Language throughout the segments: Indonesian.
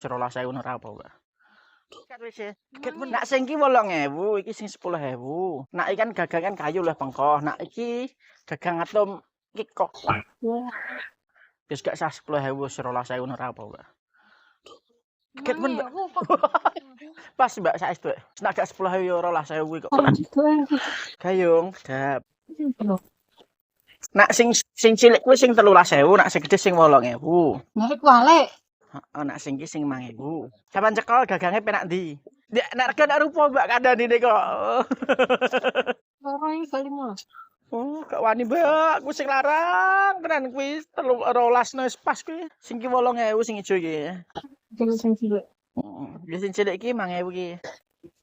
13.000 ora apa, Mbak. Tiket wis e. Tiket pun nak sing iki 8.000, iki sing 10.000. Nak iki kan gagangan kayu lah bengkoh. Nak iki gagang atom iki kok. Wah, Wis gak sah 10.000, 13.000 ora apa, Mbak. Tiket pun Mbak. Pas Mbak saestu. Nak gak 10.000 ya 12.000 kuwi kok. Gayung, sedap. Nak sing cilik kuwi sing 13.000, nak sing gedhe sing 8.000. Naik wale. Heeh, nak sing iki sing 5.000. Sampeyan cekel gagange penak ndi? Nek rega nak rupa Mbak kandhane kok. Orang ini kali mas. Oh, gak wani Mbak, ku sing larang tenan kuwi 12 wis pas kuwi. Sing ki 8.000 sing ijo iki. Jadi sing cilik. Heeh, sing cilik iki 5.000 iki.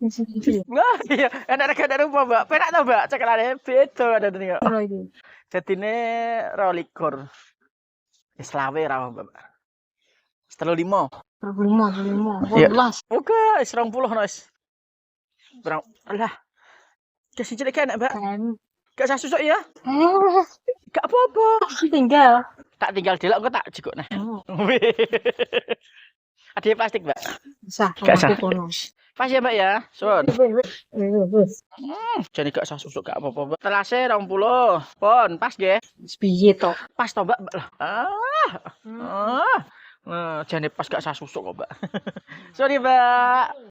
Sing cilik. Wah, iya, enak rega nak rupa Mbak. Penak to Mbak, cekelane beda kadane kok. Apa ini? Dadine 22. Wis lawe ra Mbak. 35. 25. Iya. 12. Oke, wis 20 no wis. Berang. Alah. Kasih cilik enak, Mbak. Kan. Gak usah susuk ya. Gak apa-apa. Tinggal. Tak tinggal delok engko tak jekuk nah. Ada plastik, Mbak. Bisa. Gak usah. Kono. Pas ya, Mbak ya. Sun. Wes. Jadi gak usah susuk gak apa-apa, Mbak. Telase 20. Pon, pas nggih. Piye to? Pas to, Mbak. Nah, jane pas gak usah susuk kok, Mbak. Sorry, Mbak.